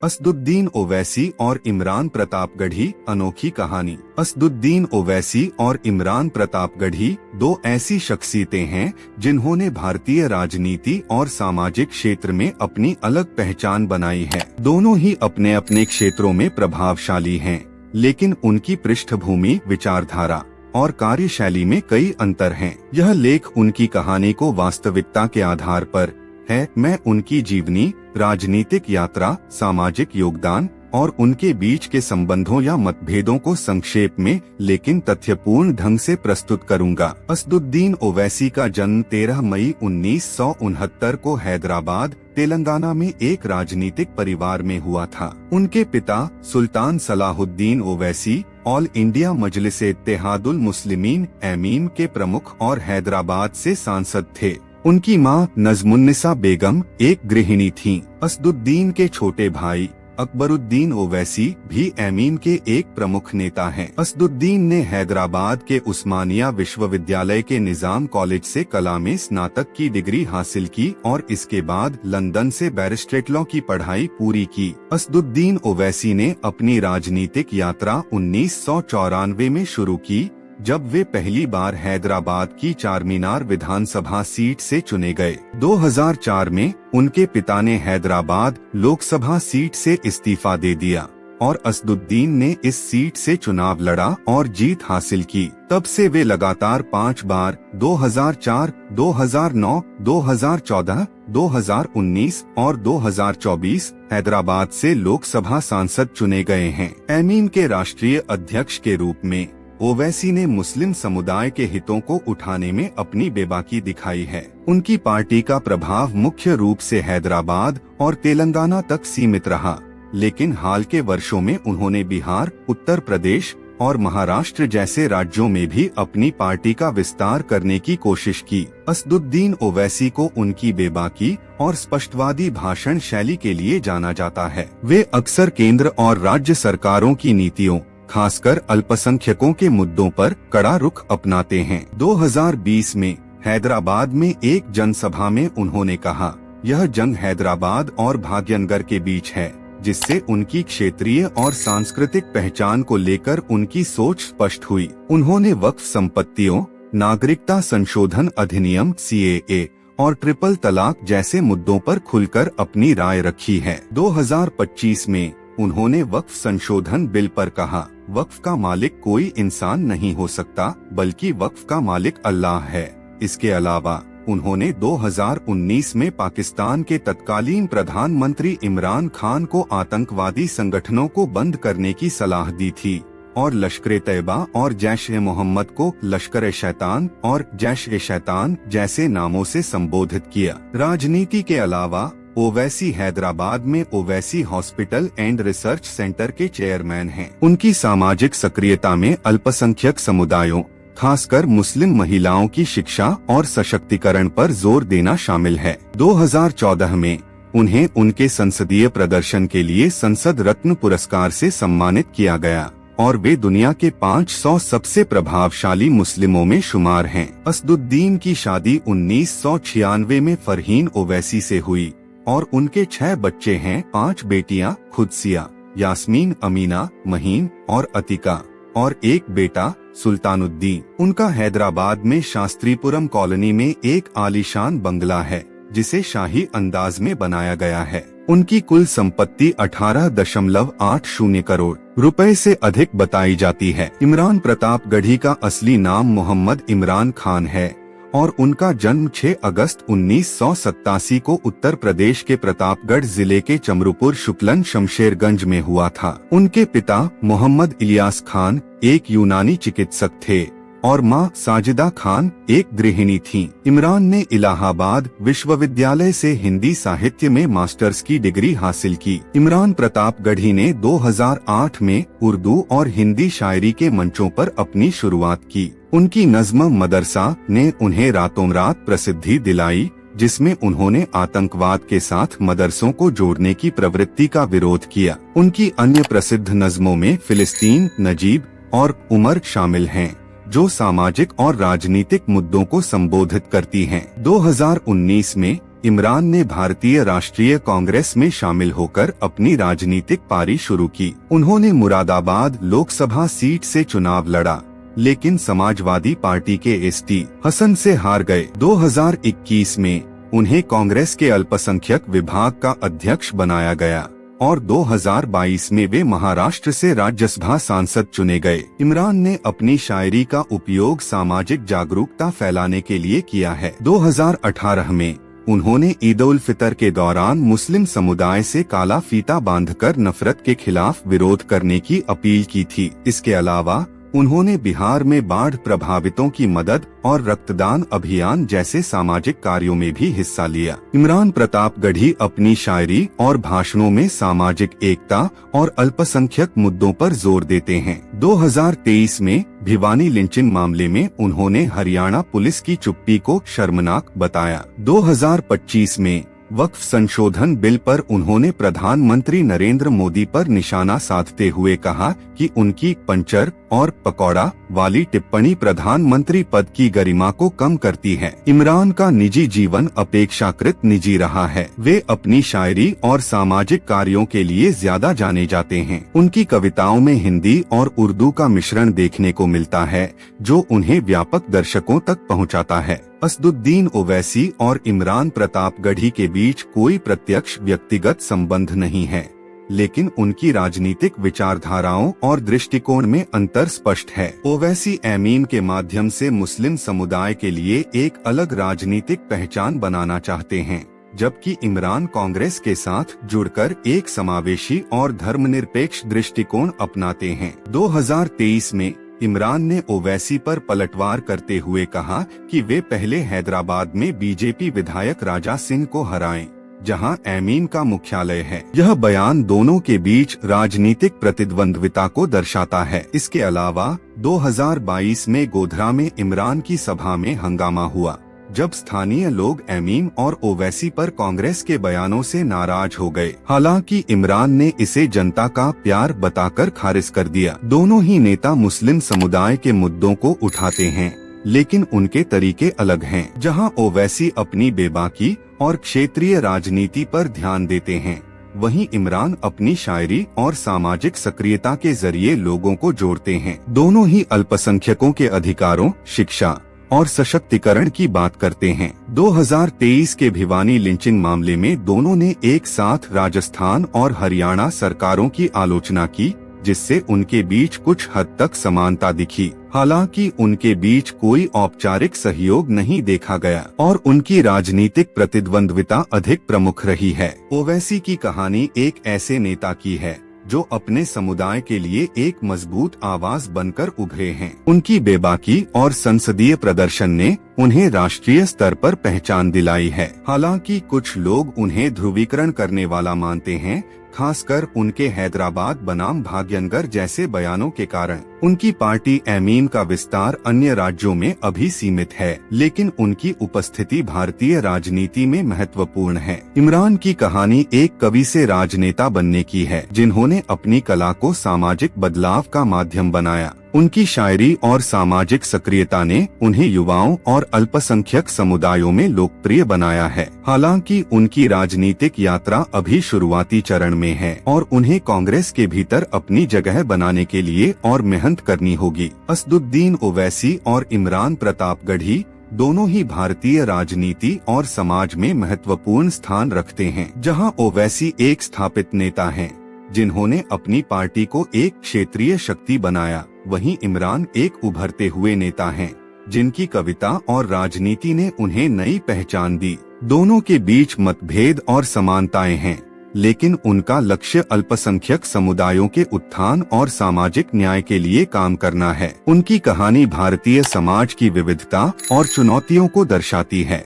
असदुद्दीन ओवैसी और इमरान प्रतापगढ़ी, अनोखी कहानी। असदुद्दीन ओवैसी और इमरान प्रतापगढ़ी दो ऐसी शख्सियतें हैं जिन्होंने भारतीय राजनीति और सामाजिक क्षेत्र में अपनी अलग पहचान बनाई है। दोनों ही अपने अपने क्षेत्रों में प्रभावशाली हैं, लेकिन उनकी पृष्ठभूमि, विचारधारा और कार्यशैली में कई अंतर हैं। यह लेख उनकी कहानी को वास्तविकता के आधार पर है। मैं उनकी जीवनी, राजनीतिक यात्रा, सामाजिक योगदान और उनके बीच के संबंधों या मतभेदों को संक्षेप में लेकिन तथ्यपूर्ण ढंग से प्रस्तुत करूंगा। असदुद्दीन ओवैसी का जन्म 13 मई 1969 को हैदराबाद, तेलंगाना में एक राजनीतिक परिवार में हुआ था। उनके पिता सुल्तान सलाहुद्दीन ओवैसी ऑल इंडिया मजलिस-ए-इत्तेहादुल मुस्लिमीन एमीम के प्रमुख और हैदराबाद से सांसद थे। उनकी मां नजमुन्निसा बेगम एक गृहिणी थीं। असदुद्दीन के छोटे भाई अकबरुद्दीन ओवैसी भी एमीन के एक प्रमुख नेता हैं। असदुद्दीन ने हैदराबाद के उस्मानिया विश्वविद्यालय के निजाम कॉलेज से कला में स्नातक की डिग्री हासिल की और इसके बाद लंदन से बैरिस्ट्रेट लॉ की पढ़ाई पूरी की। असदुद्दीन ओवैसी ने अपनी राजनीतिक यात्रा 1994 में शुरू की, जब वे पहली बार हैदराबाद की चारमीनार विधानसभा सीट से चुने गए। 2004 में उनके पिता ने हैदराबाद लोकसभा सीट से इस्तीफा दे दिया और असदुद्दीन ने इस सीट से चुनाव लड़ा और जीत हासिल की। तब से वे लगातार 5 बार 2004, 2009, 2014, 2019 और 2024 हैदराबाद से लोकसभा सांसद चुने गए हैं। एमीन के राष्ट्रीय अध्यक्ष के रूप में ओवैसी ने मुस्लिम समुदाय के हितों को उठाने में अपनी बेबाकी दिखाई है। उनकी पार्टी का प्रभाव मुख्य रूप से हैदराबाद और तेलंगाना तक सीमित रहा, लेकिन हाल के वर्षों में उन्होंने बिहार, उत्तर प्रदेश और महाराष्ट्र जैसे राज्यों में भी अपनी पार्टी का विस्तार करने की कोशिश की। असदुद्दीन ओवैसी को उनकी बेबाकी और स्पष्टवादी भाषण शैली के लिए जाना जाता है। वे अक्सर केंद्र और राज्य सरकारों की नीतियों, खासकर अल्पसंख्यकों के मुद्दों पर कड़ा रुख अपनाते हैं। 2020 में हैदराबाद में एक जनसभा में उन्होंने कहा, यह जंग हैदराबाद और भाग्यनगर के बीच है, जिससे उनकी क्षेत्रीय और सांस्कृतिक पहचान को लेकर उनकी सोच स्पष्ट हुई। उन्होंने वक्फ संपत्तियों, नागरिकता संशोधन अधिनियम CAA और ट्रिपल तलाक जैसे मुद्दों पर खुलकर अपनी राय रखी है। 2025 में उन्होंने वक्फ संशोधन बिल पर कहा, वक्फ का मालिक कोई इंसान नहीं हो सकता, बल्कि वक्फ का मालिक अल्लाह है। इसके अलावा उन्होंने 2019 में पाकिस्तान के तत्कालीन प्रधानमंत्री इमरान खान को आतंकवादी संगठनों को बंद करने की सलाह दी थी और लश्कर-ए-तैयबा और जैश-ए-मोहम्मद को लश्कर-ए-शैतान और जैश-ए-शैतान जैसे नामों से संबोधित किया। राजनीति के अलावा ओवैसी हैदराबाद में Owaisi hospital and research centre के चेयरमैन हैं। उनकी सामाजिक सक्रियता में अल्पसंख्यक समुदायों, खासकर मुस्लिम महिलाओं की शिक्षा और सशक्तिकरण पर जोर देना शामिल है। 2014 में उन्हें उनके संसदीय प्रदर्शन के लिए संसद रत्न पुरस्कार से सम्मानित किया गया और वे दुनिया के 500 सबसे प्रभावशाली मुस्लिमों में शुमार हैं। असदुद्दीन की शादी 1996 में फरहीन ओवैसी से हुई और उनके 6 बच्चे हैं, 5 बेटियां खुदसिया, यास्मीन, अमीना, महीन और अतिका और एक बेटा सुल्तानुद्दीन। उनका हैदराबाद में शास्त्रीपुरम कॉलोनी में एक आलीशान बंगला है, जिसे शाही अंदाज में बनाया गया है। उनकी कुल संपत्ति 18.80 करोड़ रुपए से अधिक बताई जाती है। इमरान प्रतापगढ़ी का असली नाम मोहम्मद इमरान खान है और उनका जन्म 6 अगस्त 1987 को उत्तर प्रदेश के प्रतापगढ़ जिले के चमरूपुर शुक्लन शमशेरगंज में हुआ था। उनके पिता मोहम्मद इलियास खान एक यूनानी चिकित्सक थे और मां साजिदा खान एक गृहिणी थीं। इमरान ने इलाहाबाद विश्वविद्यालय से हिंदी साहित्य में मास्टर्स की डिग्री हासिल की। इमरान प्रतापगढ़ी ने 2008 में उर्दू और हिंदी शायरी के मंचों पर अपनी शुरुआत की। उनकी नज़्म मदरसा ने उन्हें रातों रात प्रसिद्धि दिलाई, जिसमें उन्होंने आतंकवाद के साथ मदरसों को जोड़ने की प्रवृत्ति का विरोध किया। उनकी अन्य प्रसिद्ध नज़्मों में फिलिस्तीन, नजीब और उमर शामिल हैं, जो सामाजिक और राजनीतिक मुद्दों को संबोधित करती हैं। 2019 में इमरान ने भारतीय राष्ट्रीय कांग्रेस में शामिल होकर अपनी राजनीतिक पारी शुरू की। उन्होंने मुरादाबाद लोकसभा सीट से चुनाव लड़ा, लेकिन समाजवादी पार्टी के एसटी हसन से हार गए। 2021 में उन्हें कांग्रेस के अल्पसंख्यक विभाग का अध्यक्ष बनाया गया और 2022 में वे महाराष्ट्र से राज्यसभा सांसद चुने गए। इमरान ने अपनी शायरी का उपयोग सामाजिक जागरूकता फैलाने के लिए किया है। 2018 में उन्होंने ईद उल फितर के दौरान मुस्लिम समुदाय से काला फीता बांधकर नफरत के खिलाफ विरोध करने की अपील की थी। इसके अलावा उन्होंने बिहार में बाढ़ प्रभावितों की मदद और रक्तदान अभियान जैसे सामाजिक कार्यों में भी हिस्सा लिया। इमरान प्रतापगढ़ी अपनी शायरी और भाषणों में सामाजिक एकता और अल्पसंख्यक मुद्दों पर जोर देते हैं। 2023 में भिवानी लिंचिंग मामले में उन्होंने हरियाणा पुलिस की चुप्पी को शर्मनाक बताया। 2025 में वक्फ संशोधन बिल पर उन्होंने प्रधानमंत्री नरेंद्र मोदी पर निशाना साधते हुए कहा कि उनकी पंचर और पकौड़ा वाली टिप्पणी प्रधानमंत्री पद की गरिमा को कम करती है। इमरान का निजी जीवन अपेक्षाकृत निजी रहा है। वे अपनी शायरी और सामाजिक कार्यों के लिए ज्यादा जाने जाते हैं। उनकी कविताओं में हिंदी और उर्दू का मिश्रण देखने को मिलता है, जो उन्हें व्यापक दर्शकों तक पहुंचाता है। असदुद्दीन ओवैसी और इमरान प्रतापगढ़ी के बीच कोई प्रत्यक्ष व्यक्तिगत संबंध नहीं है, लेकिन उनकी राजनीतिक विचारधाराओं और दृष्टिकोण में अंतर स्पष्ट है। ओवैसी एमीन के माध्यम से मुस्लिम समुदाय के लिए एक अलग राजनीतिक पहचान बनाना चाहते हैं, जबकि इमरान कांग्रेस के साथ जुड़कर एक समावेशी और धर्मनिरपेक्ष दृष्टिकोण अपनाते हैं। 2023 में इमरान ने ओवैसी पर पलटवार करते हुए कहा कि वे पहले हैदराबाद में बीजेपी विधायक राजा सिंह को हराएं, जहां एमीन का मुख्यालय है। यह बयान दोनों के बीच राजनीतिक प्रतिद्वंद्विता को दर्शाता है। इसके अलावा 2022 में गोधरा में इमरान की सभा में हंगामा हुआ, जब स्थानीय लोग एमीन और ओवैसी पर कांग्रेस के बयानों से नाराज हो गए। हालांकि इमरान ने इसे जनता का प्यार बताकर खारिज कर दिया। दोनों ही नेता मुस्लिम समुदाय के मुद्दों को उठाते हैं, लेकिन उनके तरीके अलग हैं। जहां ओवैसी अपनी बेबाकी और क्षेत्रीय राजनीति पर ध्यान देते हैं, वहीं इमरान अपनी शायरी और सामाजिक सक्रियता के जरिए लोगों को जोड़ते हैं। दोनों ही अल्पसंख्यकों के अधिकारों, शिक्षा और सशक्तिकरण की बात करते हैं। 2023 के भिवानी लिंचिंग मामले में दोनों ने एक साथ राजस्थान और हरियाणा सरकारों की आलोचना की, जिससे उनके बीच कुछ हद तक समानता दिखी। हालांकि उनके बीच कोई औपचारिक सहयोग नहीं देखा गया और उनकी राजनीतिक प्रतिद्वंद्विता अधिक प्रमुख रही है। ओवैसी की कहानी एक ऐसे नेता की है जो अपने समुदाय के लिए एक मजबूत आवाज बनकर उभरे हैं। उनकी बेबाकी और संसदीय प्रदर्शन ने उन्हें राष्ट्रीय स्तर पर पहचान दिलाई है। हालांकि कुछ लोग उन्हें ध्रुवीकरण करने वाला मानते हैं, खासकर उनके हैदराबाद बनाम भाग्यनगर जैसे बयानों के कारण। उनकी पार्टी एमीन का विस्तार अन्य राज्यों में अभी सीमित है, लेकिन उनकी उपस्थिति भारतीय राजनीति में महत्वपूर्ण है। इमरान की कहानी एक कवि से राजनेता बनने की है, जिन्होंने अपनी कला को सामाजिक बदलाव का माध्यम बनाया। उनकी शायरी और सामाजिक सक्रियता ने उन्हें युवाओं और अल्पसंख्यक समुदायों में लोकप्रिय बनाया है। हालांकि उनकी राजनीतिक यात्रा अभी शुरुआती चरण में है और उन्हें कांग्रेस के भीतर अपनी जगह बनाने के लिए और मेहनत करनी होगी। असदुद्दीन ओवैसी और इमरान प्रतापगढ़ी दोनों ही भारतीय राजनीति और समाज में महत्वपूर्ण स्थान रखते हैं। जहां ओवैसी एक स्थापित नेता हैं, जिन्होंने अपनी पार्टी को एक क्षेत्रीय शक्ति बनाया, वहीं इमरान एक उभरते हुए नेता हैं, जिनकी कविता और राजनीति ने उन्हें नई पहचान दी। दोनों के बीच मतभेद और समानताएं हैं, लेकिन उनका लक्ष्य अल्पसंख्यक समुदायों के उत्थान और सामाजिक न्याय के लिए काम करना है। उनकी कहानी भारतीय समाज की विविधता और चुनौतियों को दर्शाती है।